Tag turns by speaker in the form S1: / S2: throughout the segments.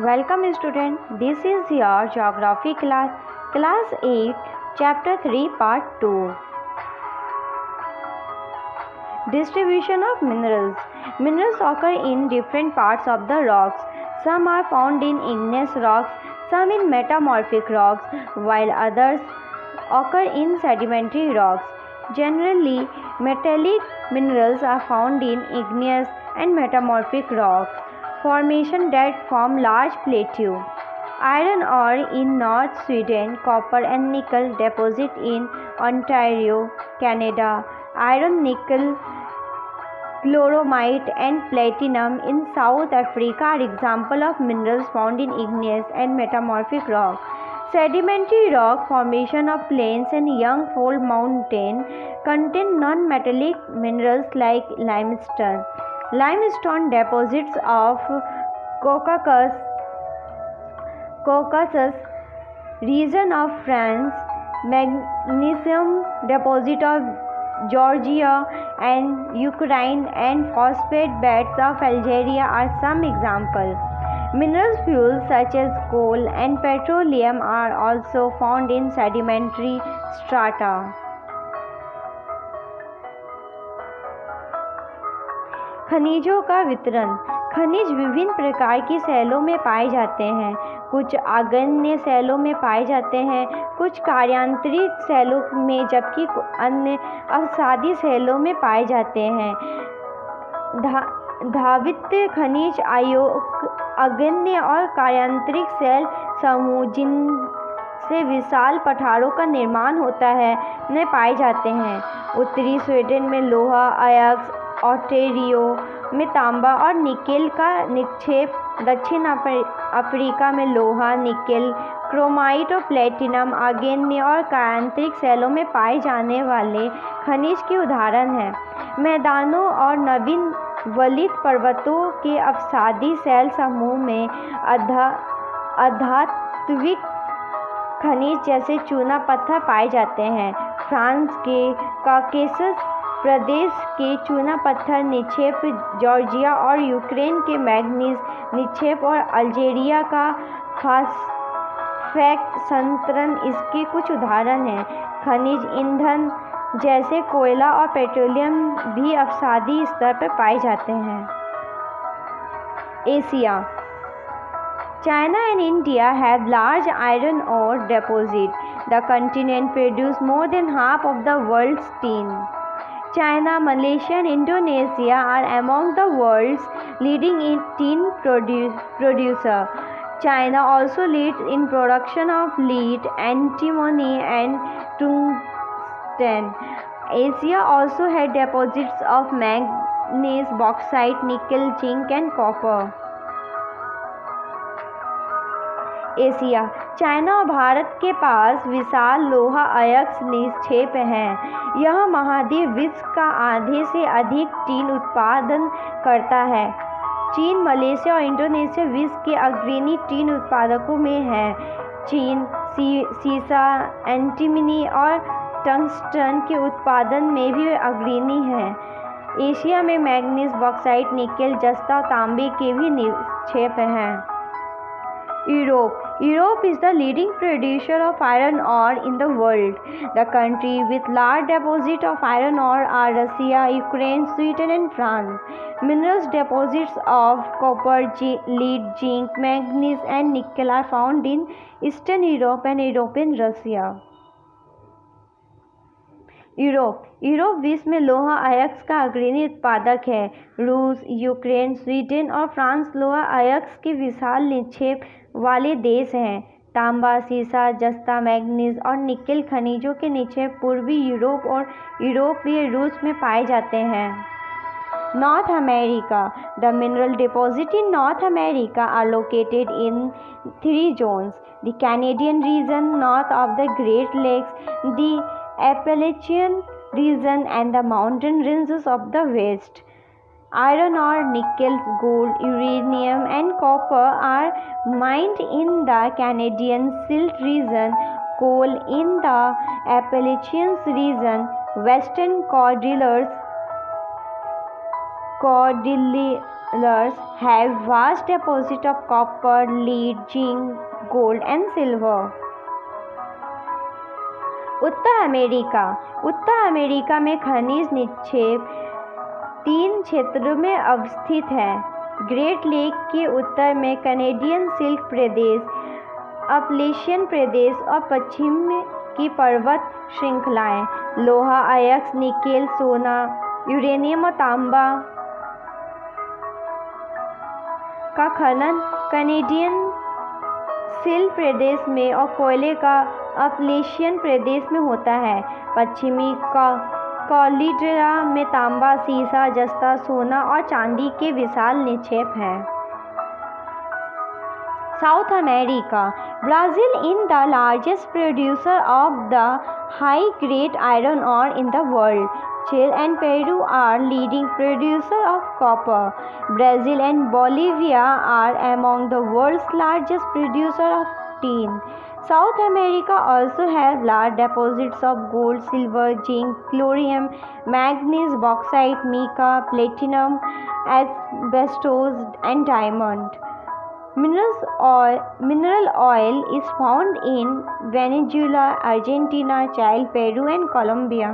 S1: Welcome student, this is your geography class 8, chapter 3, part 2. Distribution of minerals. Minerals occur in different parts of the rocks. Some are found in igneous rocks, some in metamorphic rocks, while others occur in sedimentary rocks. Generally, metallic minerals are found in igneous and metamorphic rocks formation that form large plateaux. Iron ore in North Sweden, copper and nickel deposit in Ontario, Canada, iron, nickel, chloromite and platinum in South Africa are examples of minerals found in igneous and metamorphic rock. Sedimentary rock formation of plains and young fold mountain contain non-metallic minerals like limestone. Limestone deposits of Caucasus region of France, magnesium deposit of Georgia and Ukraine, and phosphate beds of Algeria are some examples. Mineral fuels such as coal and petroleum are also found in sedimentary strata. खनिजों का वितरण. खनिज विभिन्न प्रकार की शैलों में पाए जाते हैं. कुछ आग्नेय शैलों में पाए जाते हैं, कुछ कार्यांतरित शैलों में, जबकि अन्य अवसादी शैलों में पाए जाते हैं. धावित खनिज आग्नेय और कार्यांतरिक शैल समूह जिनसे विशाल पठारों का निर्माण होता है में पाए जाते हैं. उत्तरी स्वीडन में लोहा अयस्क, ओंटारियो में तांबा और निकेल का निक्षेप, दक्षिण अफ्रीका में लोहा, निकेल, क्रोमाइट और प्लेटिनम आग्नेय और कार्यांतरिक शैलों में पाए जाने वाले खनिज के उदाहरण हैं. मैदानों और नवीन वलित पर्वतों के अवसादी शैल समूह में अधात्विक खनिज जैसे चूना पत्थर पाए जाते हैं. फ्रांस के काकेशस प्रदेश के चूना पत्थर निक्षेप, जॉर्जिया और यूक्रेन के मैंगनीज निक्षेप और अल्जीरिया का फॉस्फेट संतरण इसके कुछ उदाहरण हैं. खनिज ईंधन जैसे कोयला और पेट्रोलियम भी अवसादी स्तर पर पाए जाते हैं. Asia. China and India have large iron ore deposits. The continent produces more than half of the world's tin. China, Malaysia and Indonesia are among the world's leading tin producers. China also leads in production of lead, antimony and tungsten. Asia also has deposits of manganese, bauxite, nickel, zinc and copper. Asia. China और भारत के पास विशाल लोहा अयस्क निक्षेप हैं. यह महाद्वीप विश्व का आधे से अधिक टीन उत्पादन करता है. चीन, मलेशिया और इंडोनेशिया विश्व के अग्रणी टीन उत्पादकों में हैं. चीन सीसा, एंटीमनी और टंगस्टन के उत्पादन में भी अग्रणी है. एशिया में मैंगनीज, बॉक्साइट, निकेल, जस्ता और तांबे के भी निक्षेप हैं. Europe. Europe is the leading producer of iron ore in the world. The countries with large deposits of iron ore are Russia, Ukraine, Sweden and France. Mineral deposits of copper, lead, zinc, manganese and nickel are found in Eastern Europe and European Russia. Europe विश्व में लोहा अयस्क का अग्रणी उत्पादक है. रूस, Ukraine, Sweden और फ्रांस लोहा अयस्क के विशाल निक्षेप वाले देश हैं. तांबा, सीसा, जस्ता, मैंगनीज और निकेल खनिजों के निक्षेप पूर्वी यूरोप और यूरोपीय रूस में पाए जाते हैं. North America. The mineral deposits in North America are located in 3 zones: the Canadian region north of the Great Lakes, the Appalachian region and the mountain ranges of the west. Iron ore, nickel, gold, uranium and copper are mined in the Canadian Silt region, coal in the Appalachian region, Western Cordilleras Cordilleras have vast deposits of copper, lead, zinc, gold and silver. Uttar America में खनिज निक्षेप 3 क्षेत्रों में अवस्थित है। Great lake के उत्तर में Canadian silk प्रदेश, Appalachian प्रदेश और पश्चिम की पर्वत श्रृंखलाएं। लोहा, अयस्क, निकेल, सोना, यूरेनियम और तांबा का खनन कैनेडियन सिल्क प्रदेश में और कोयले का अपलेशियन प्रदेश में होता है। पश्चिमी कॉर्डिलेरा में तांबा, सीसा, जस्ता, सोना और चांदी के विशाल निक्षेप हैं। South America. Brazil is the largest producer of the high-grade iron ore in the world. Chile and Peru are leading producers of copper. Brazil and Bolivia are among the world's largest producers of tin. South America also has large deposits of gold, silver, zinc, thorium, manganese, bauxite, mica, platinum, asbestos, and diamond. Mineral oil is found in Venezuela, Argentina, Chile, Peru, and Colombia.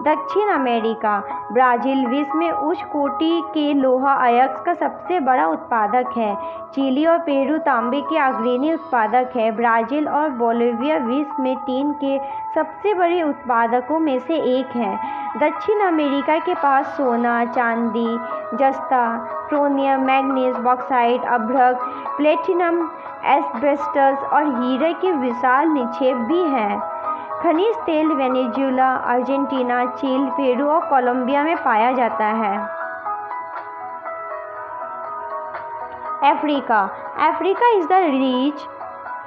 S1: दक्षिण America. Brazil विश्व में उच्च कोटि के लोहा अयस्क का सबसे बड़ा उत्पादक है। चिली और पेरू तांबे के अग्रणी उत्पादक है। ब्राज़ील और बोलिविया विश्व में टिन के सबसे बड़े उत्पादकों में से एक हैं। दक्षिण अमेरिका के पास सोना, चांदी, जस्ता, क्रोमियम, मैंगनीज, बॉक्साइट, अभ्रक, प्लेटिनम, एस्बेस्टस और हीरे के विशाल निक्षेप भी हैं। खनिज तेल वेनेजुएला, अर्जेंटीना, चिली, पेरू और कोलंबिया में पाया जाता है। Africa is the rich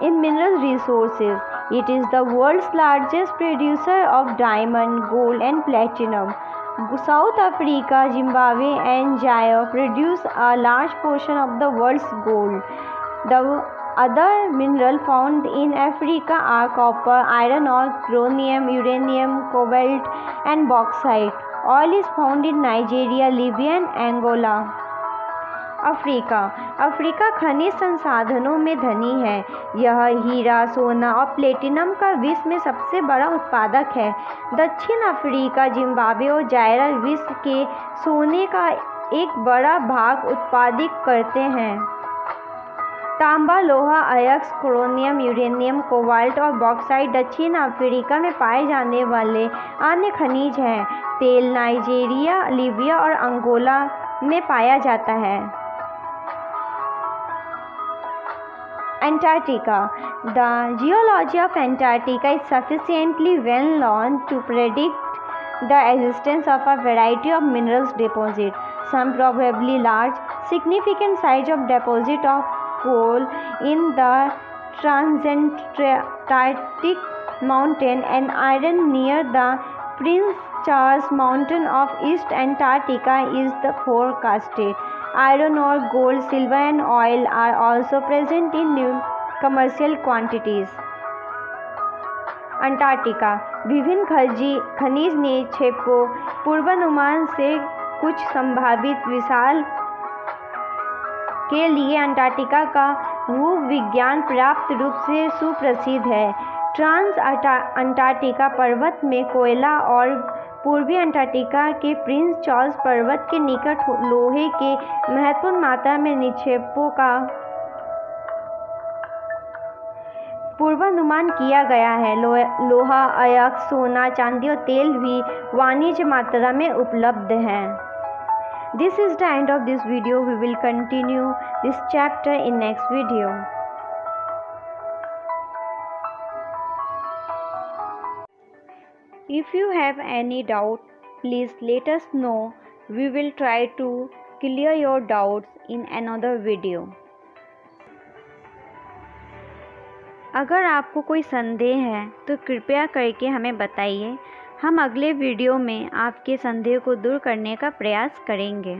S1: in mineral resources. It is the world's largest producer of diamond, gold and platinum. South Africa, Zimbabwe and Zaire produce a large portion of the world's gold. The other minerals found in Africa are copper, iron ore, chromium, uranium, cobalt and bauxite. Oil is found in Nigeria, Libya and Angola. Africa खनिज संसाधनों में धनी है। यह हीरा, सोना और platinum का विश्व में सबसे बड़ा उत्पादक है। दक्षिण अफ्रीका, जिम्बाब्वे और जायरा विश्व के सोने का एक बड़ा भाग उत्पादित करते हैं। तांबा, लोहा, अयस्क, क्रोमियम, यूरेनियम, कोबाल्ट और बॉक्साइट दक्षिण अफ्रीका में पाए जाने वाले अन्य खनिज हैं। तेल नाइजीरिया, लीबिया और अंगोला में पाया जाता है। Antarctica. The geology of Antarctica is sufficiently well known to predict the existence of a variety of minerals deposits. Some probably large, significant size of deposit of coal in the Transantarctic Mountain and iron near the Prince Charles Mountain of East Antarctica is the forecasted. Iron ore, gold, silver and oil are also present in new commercial quantities. Antarctica. विभिन्न खनिज निक्षेपों पूर्वानुमान से कुछ संभावित विशाल के लिए Antarctica का भूविज्ञान पर्याप्त रूप से सुप्रसिद्ध है। ट्रांस अंटार्कटिका पर्वत में कोयला और पूर्वी अंटार्कटिका के प्रिंस चार्ल्स पर्वत के निकट लोहे के महत्वपूर्ण मात्रा में निक्षेपों का पूर्वानुमान किया गया है। लोहा, अयस्क, सोना, चांदी और तेल भी वाणिज्य मात्रा में उपलब्ध हैं। This is the end of this video. We will continue this chapter in next video. If you have any doubt, please let us know. We will try to clear your doubts in another video. अगर आपको कोई संदेह है तो कृपया करके हमें बताइए। हम अगले वीडियो में आपके संदेह को दूर करने का प्रयास करेंगे।